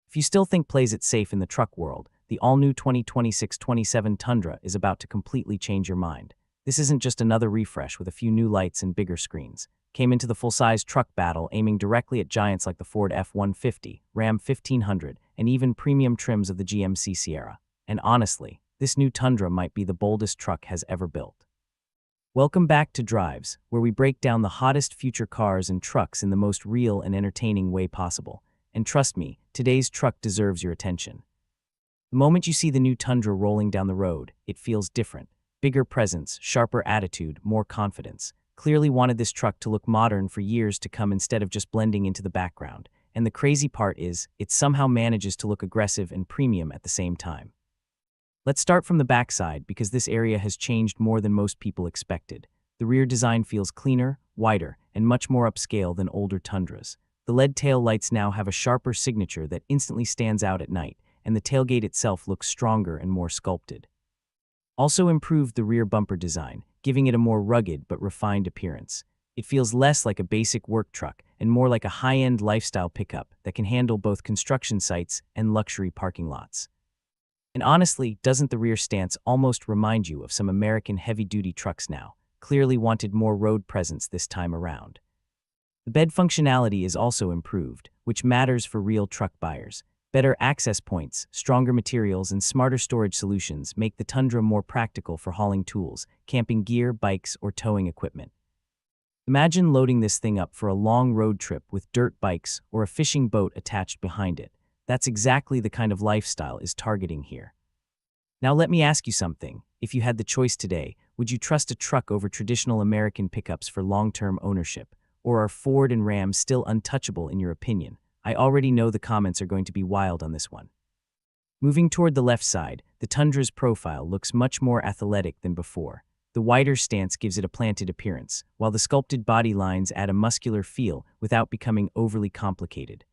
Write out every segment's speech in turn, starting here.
If you still think plays it safe in the truck world, the all-new 2026-27 Tundra is about to completely change your mind. This isn't just another refresh with a few new lights and bigger screens. Came into the full-size truck battle aiming directly at giants like the Ford F-150, Ram 1500, and even premium trims of the GMC Sierra. And honestly, this new Tundra might be the boldest truck has ever built. Welcome back to Drives, where we break down the hottest future cars and trucks in the most real and entertaining way possible. And trust me, today's truck deserves your attention. The moment you see the new Tundra rolling down the road, it feels different. Bigger presence, sharper attitude, more confidence. Clearly wanted this truck to look modern for years to come instead of just blending into the background. And the crazy part is, it somehow manages to look aggressive and premium at the same time. Let's start from the backside because this area has changed more than most people expected. The rear design feels cleaner, wider, and much more upscale than older Tundras. The LED tail lights now have a sharper signature that instantly stands out at night, and the tailgate itself looks stronger and more sculpted. Also improved the rear bumper design, giving it a more rugged but refined appearance. It feels less like a basic work truck and more like a high-end lifestyle pickup that can handle both construction sites and luxury parking lots. And honestly, doesn't the rear stance almost remind you of some American heavy-duty trucks now? Clearly wanted more road presence this time around. The bed functionality is also improved, which matters for real truck buyers. Better access points, stronger materials, and smarter storage solutions make the Tundra more practical for hauling tools, camping gear, bikes, or towing equipment. Imagine loading this thing up for a long road trip with dirt bikes or a fishing boat attached behind it. That's exactly the kind of lifestyle it's targeting here. Now let me ask you something. If you had the choice today, would you trust a truck over traditional American pickups for long-term ownership? Or are Ford and Ram still untouchable in your opinion? I already know the comments are going to be wild on this one. Moving toward the left side, the Tundra's profile looks much more athletic than before. The wider stance gives it a planted appearance, while the sculpted body lines add a muscular feel without becoming overly complicated.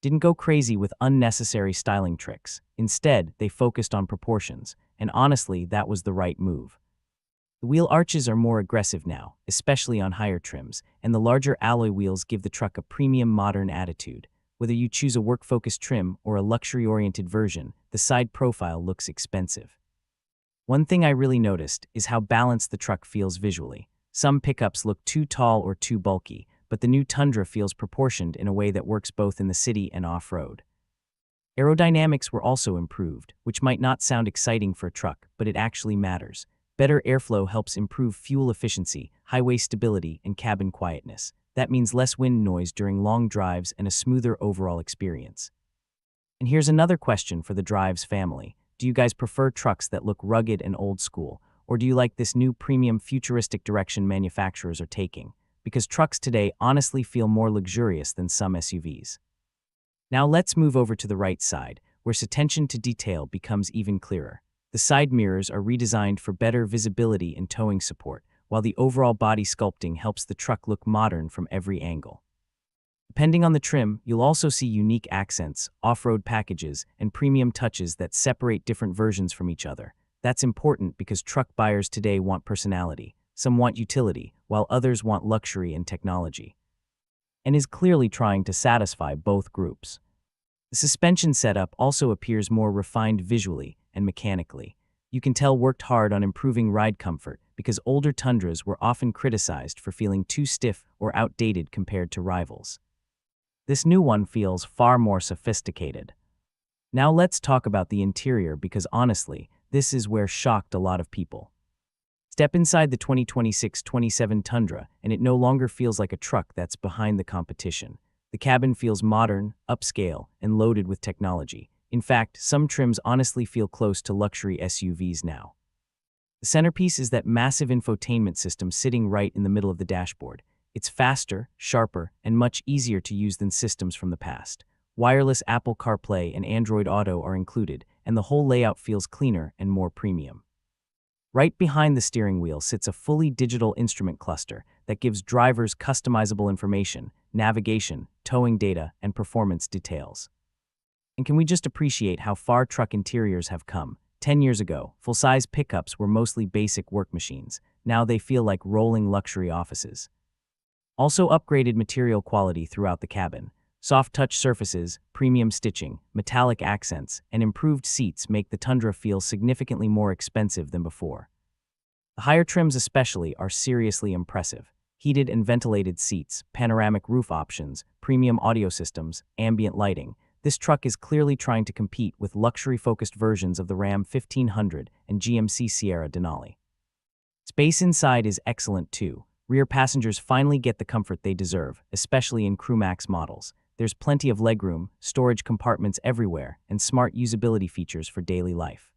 Didn't go crazy with unnecessary styling tricks. Instead, they focused on proportions, and honestly, that was the right move. The wheel arches are more aggressive now, especially on higher trims, and the larger alloy wheels give the truck a premium modern attitude. Whether you choose a work-focused trim or a luxury-oriented version, the side profile looks expensive. One thing I really noticed is how balanced the truck feels visually. Some pickups look too tall or too bulky, but the new Tundra feels proportioned in a way that works both in the city and off-road. Aerodynamics were also improved, which might not sound exciting for a truck, but it actually matters. Better airflow helps improve fuel efficiency, highway stability, and cabin quietness. That means less wind noise during long drives and a smoother overall experience. And here's another question for the Drives family. Do you guys prefer trucks that look rugged and old school, or do you like this new premium futuristic direction manufacturers are taking? Because trucks today honestly feel more luxurious than some SUVs. Now let's move over to the right side, where attention to detail becomes even clearer. The side mirrors are redesigned for better visibility and towing support, while the overall body sculpting helps the truck look modern from every angle. Depending on the trim, you'll also see unique accents, off-road packages, and premium touches that separate different versions from each other. That's important because truck buyers today want personality. Some want utility, while others want luxury and technology. And is clearly trying to satisfy both groups. The suspension setup also appears more refined visually and mechanically. You can tell worked hard on improving ride comfort because older Tundras were often criticized for feeling too stiff or outdated compared to rivals. This new one feels far more sophisticated. Now let's talk about the interior because honestly, this is where shocked a lot of people. Step inside the 2026-27 Tundra, and it no longer feels like a truck that's behind the competition. The cabin feels modern, upscale, and loaded with technology. In fact, some trims honestly feel close to luxury SUVs now. The centerpiece is that massive infotainment system sitting right in the middle of the dashboard. It's faster, sharper, and much easier to use than systems from the past. Wireless Apple CarPlay and Android Auto are included, and the whole layout feels cleaner and more premium. Right behind the steering wheel sits a fully digital instrument cluster that gives drivers customizable information, navigation, towing data, and performance details. And can we just appreciate how far truck interiors have come? 10 years ago, full-size pickups were mostly basic work machines. Now they feel like rolling luxury offices. Also upgraded material quality throughout the cabin. Soft touch surfaces, premium stitching, metallic accents, and improved seats make the Tundra feel significantly more expensive than before. The higher trims especially are seriously impressive. Heated and ventilated seats, panoramic roof options, premium audio systems, ambient lighting. This truck is clearly trying to compete with luxury-focused versions of the Ram 1500 and GMC Sierra Denali. Space inside is excellent too. Rear passengers finally get the comfort they deserve, especially in CrewMax models. There's plenty of legroom, storage compartments everywhere, and smart usability features for daily life.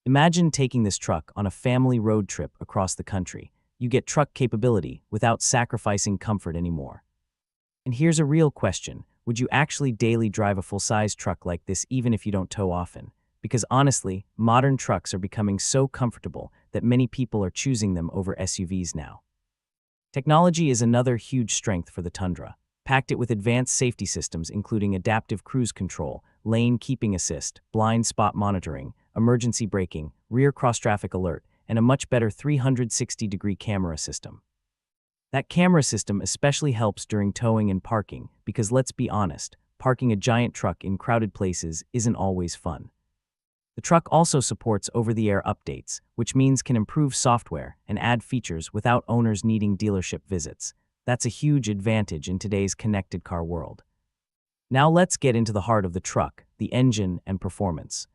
Imagine taking this truck on a family road trip across the country. You get truck capability without sacrificing comfort anymore. And here's a real question. Would you actually daily drive a full-size truck like this even if you don't tow often? Because honestly, modern trucks are becoming so comfortable that many people are choosing them over SUVs now. Technology is another huge strength for the Tundra. Packed it with advanced safety systems including adaptive cruise control, lane keeping assist, blind spot monitoring, emergency braking, rear cross-traffic alert, and a much better 360-degree camera system. That camera system especially helps during towing and parking because let's be honest, parking a giant truck in crowded places isn't always fun. The truck also supports over-the-air updates, which means can improve software and add features without owners needing dealership visits. That's a huge advantage in today's connected car world. Now let's get into the heart of the truck, the engine and performance.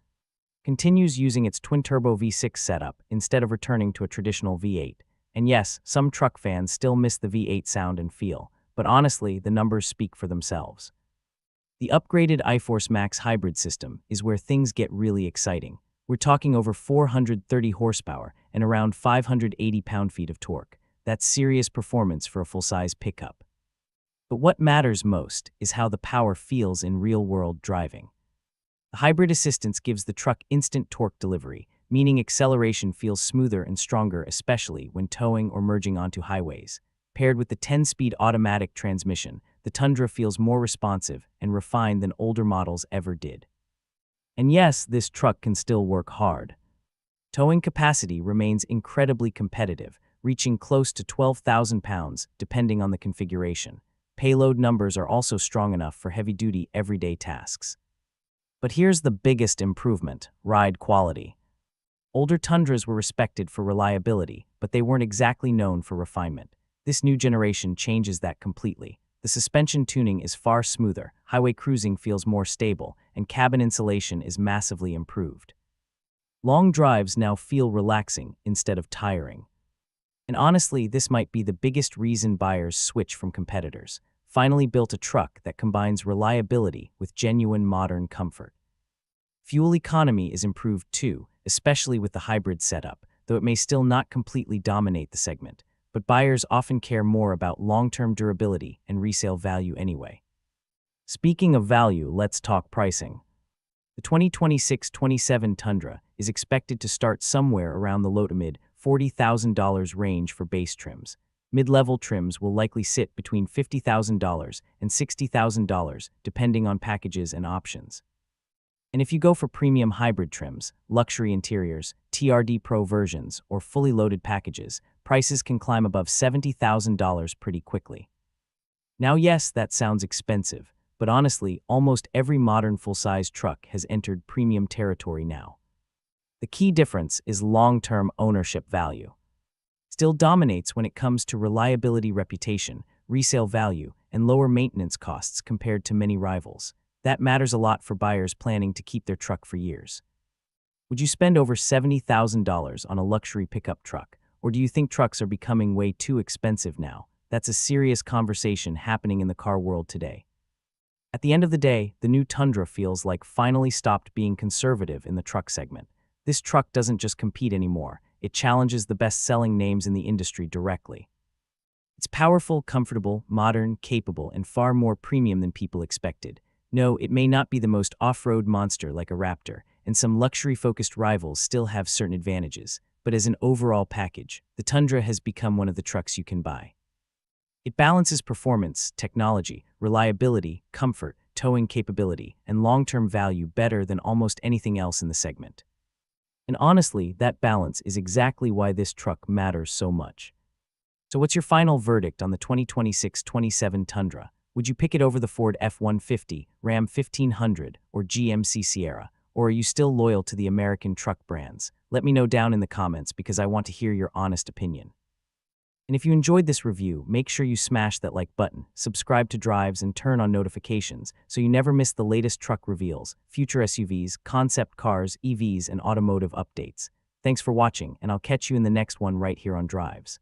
Continues using its twin-turbo V6 setup instead of returning to a traditional V8. And yes, some truck fans still miss the V8 sound and feel, but honestly, the numbers speak for themselves. The upgraded iForce Max hybrid system is where things get really exciting. We're talking over 430 horsepower and around 580 pound-feet of torque. That's serious performance for a full-size pickup. But what matters most is how the power feels in real-world driving. The hybrid assistance gives the truck instant torque delivery, meaning acceleration feels smoother and stronger, especially when towing or merging onto highways. Paired with the 10-speed automatic transmission, the Tundra feels more responsive and refined than older models ever did. And yes, this truck can still work hard. Towing capacity remains incredibly competitive, reaching close to 12,000 pounds depending on the configuration. Payload numbers are also strong enough for heavy-duty everyday tasks. But here's the biggest improvement: ride quality. Older Tundras were respected for reliability, but they weren't exactly known for refinement. This new generation changes that completely. The suspension tuning is far smoother, highway cruising feels more stable, and cabin insulation is massively improved. Long drives now feel relaxing instead of tiring. And honestly, this might be the biggest reason buyers switch from competitors. Finally built a truck that combines reliability with genuine modern comfort. Fuel economy is improved too, especially with the hybrid setup, though it may still not completely dominate the segment. But buyers often care more about long-term durability and resale value anyway. Speaking of value, let's talk pricing. The 2026-27 Tundra is expected to start somewhere around the low to mid $40,000 range for base trims. Mid-level trims will likely sit between $50,000 and $60,000 depending on packages and options. And if you go for premium hybrid trims, luxury interiors, TRD Pro versions, or fully loaded packages, prices can climb above $70,000 pretty quickly. Now yes, that sounds expensive, but honestly, almost every modern full-size truck has entered premium territory now. The key difference is long-term ownership value. Still dominates when it comes to reliability, reputation, resale value, and lower maintenance costs compared to many rivals. That matters a lot for buyers planning to keep their truck for years. Would you spend over $70,000 on a luxury pickup truck, or do you think trucks are becoming way too expensive now? That's a serious conversation happening in the car world today. At the end of the day, the new Tundra feels like finally stopped being conservative in the truck segment. This truck doesn't just compete anymore, it challenges the best-selling names in the industry directly. It's powerful, comfortable, modern, capable, and far more premium than people expected. No, it may not be the most off-road monster like a Raptor, and some luxury-focused rivals still have certain advantages, but as an overall package, the Tundra has become one of the trucks you can buy. It balances performance, technology, reliability, comfort, towing capability, and long-term value better than almost anything else in the segment. And honestly, that balance is exactly why this truck matters so much. So what's your final verdict on the 2026-27 Tundra? Would you pick it over the Ford F-150, Ram 1500, or GMC Sierra? Or are you still loyal to the American truck brands? Let me know down in the comments because I want to hear your honest opinion. And if you enjoyed this review, make sure you smash that like button, subscribe to Drives, and turn on notifications so you never miss the latest truck reveals, future SUVs, concept cars, EVs, and automotive updates. Thanks for watching, and I'll catch you in the next one right here on Drives.